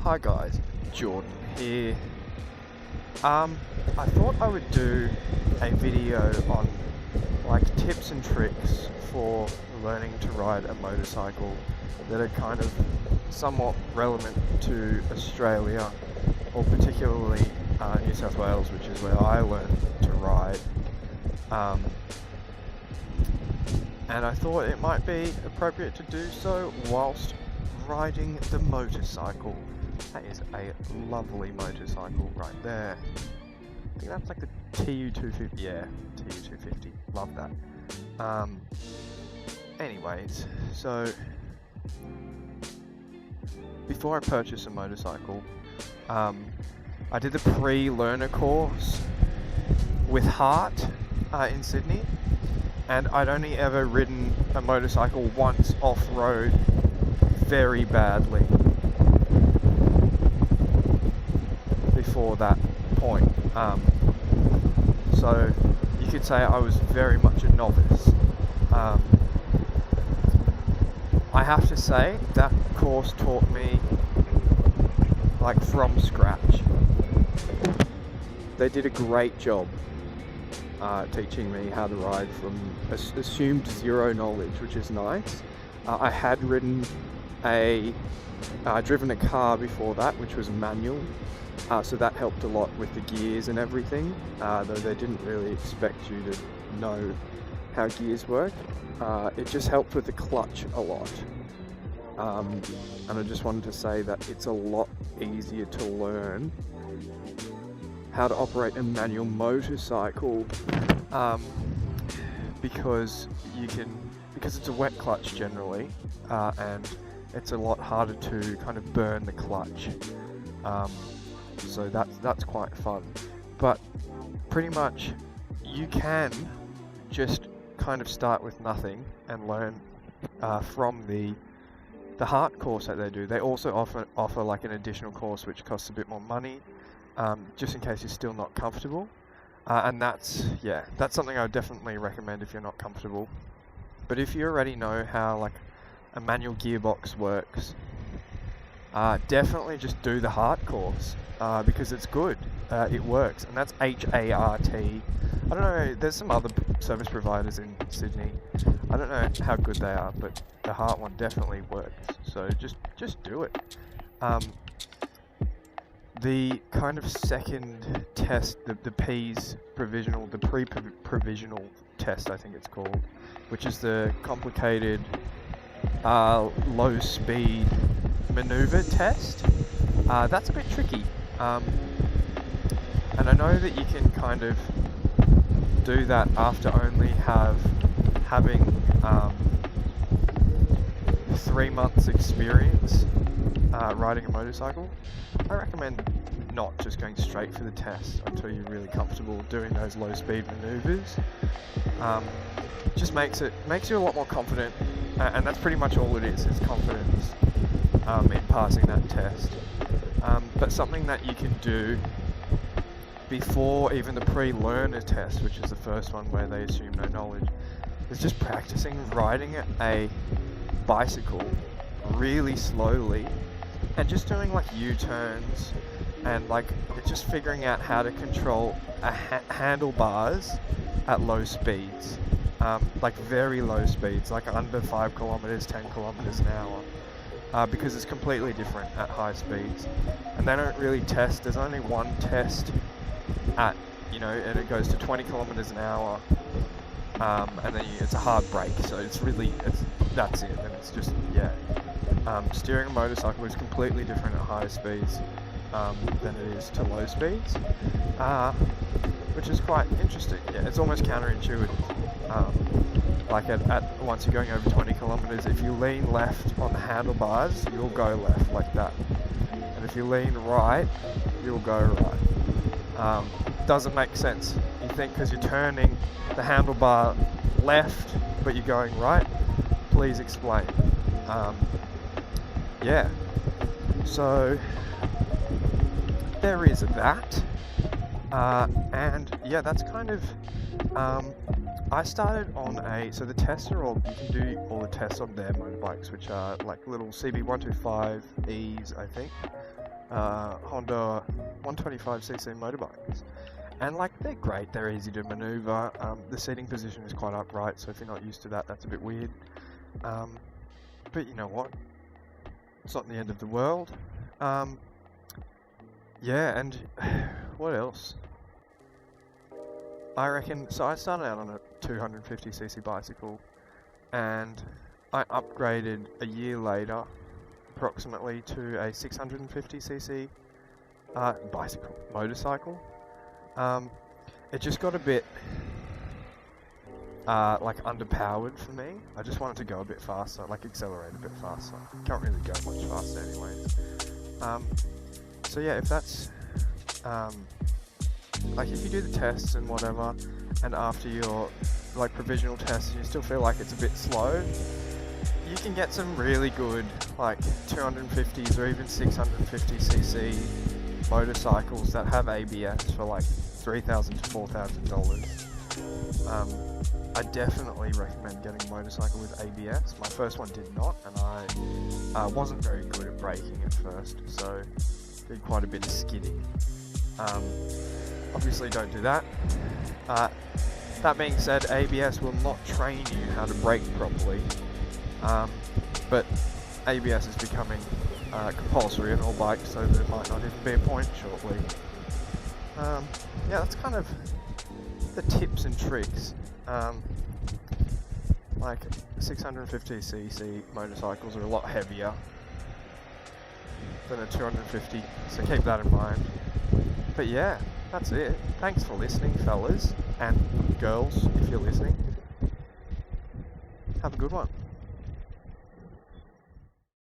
Hi guys, Jordan here. I thought I would do a video on like tips and tricks for learning to ride a motorcycle that are kind of somewhat relevant to Australia, or particularly New South Wales, which is where I learned to ride. And I thought it might be appropriate to do so whilst riding the motorcycle. That is a lovely motorcycle right there. I think that's like the TU250. Yeah, TU250. Love that. Anyways, so before I purchased a motorcycle, I did the pre-learner course with Hart in Sydney, and I'd only ever ridden a motorcycle once off-road very badly before that point. So you could say I was very much a novice. I have to say that course taught me like from scratch. They did a great job teaching me how to ride from assumed zero knowledge, which is nice. I had driven a car before that, which was manual, so that helped a lot with the gears and everything, though they didn't really expect you to know how gears work. It just helped with the clutch a lot, and I just wanted to say that it's a lot easier to learn how to operate a manual motorcycle, because it's a wet clutch generally, and it's a lot harder to kind of burn the clutch. So that's quite fun. But pretty much you can just kind of start with nothing and learn from the Hart course that they do. They also offer like an additional course which costs a bit more money, just in case you're still not comfortable. And that's something I would definitely recommend if you're not comfortable. But if you already know how like a manual gearbox works, definitely just do the Hart course, because it's good. It works, and that's HART. I don't know, there's some other service providers in Sydney. I don't know how good they are, but the Hart one definitely works. So just do it. The kind of second test, the pre-provisional test, I think it's called, which is the complicated low speed maneuver test. That's a bit tricky, and I know that you can kind of do that after only having 3 months experience riding a motorcycle. I recommend not just going straight for the test until you're really comfortable doing those low speed maneuvers. Just makes you a lot more confident, and that's pretty much all it is. It's confidence in passing that test. But something that you can do before even the pre-learner test, which is the first one where they assume no knowledge, is just practicing riding a bicycle really slowly and just doing like U-turns, and like just figuring out how to control handlebars at low speeds, like very low speeds, like under 5 kilometers, 10 kilometers an hour, because it's completely different at high speeds. And they don't really test. There's only one test at, and it goes to 20 kilometers an hour, and then it's a hard brake. So that's it. And it's just, steering a motorcycle is completely different at high speeds than it is to low speeds, which is quite interesting. Yeah, it's almost counterintuitive. Like once you're going over 20 kilometers, if you lean left on the handlebars, you'll go left like that. And if you lean right, you'll go right. Doesn't make sense. You think because you're turning the handlebar left, but you're going right? Please explain. So there is that. And yeah, that's kind of, I started on so the tests are all, you can do all the tests on their motorbikes, which are like little CB125Es, I think. Honda 125cc motorbikes. And like, they're great, they're easy to maneuver. The seating position is quite upright, so if you're not used to that, that's a bit weird. But you know what? It's not the end of the world. Yeah, and what else? I reckon, so I started out on a 250cc bicycle, and I upgraded a year later, approximately, to a 650cc motorcycle. It just got a bit like underpowered for me. I just wanted to go a bit faster, like accelerate a bit faster. Can't really go much faster anyways. So yeah, if that's like, if you do the tests and whatever, and after your like provisional tests you still feel like it's a bit slow, you can get some really good like 250s or even 650cc motorcycles that have ABS for like $3,000 to $4,000. I definitely recommend getting a motorcycle with ABS. My first one did not, and I wasn't very good at braking at first, so did quite a bit of skidding. Obviously don't do that. That being said, ABS will not train you how to brake properly, but ABS is becoming compulsory on all bikes, so there might not even be a point shortly. Yeah, that's kind of the tips and tricks. Like 650cc motorcycles are a lot heavier than a 250, so keep that in mind. But yeah, that's it. Thanks for listening, fellas and girls, if you're listening. Have a good one.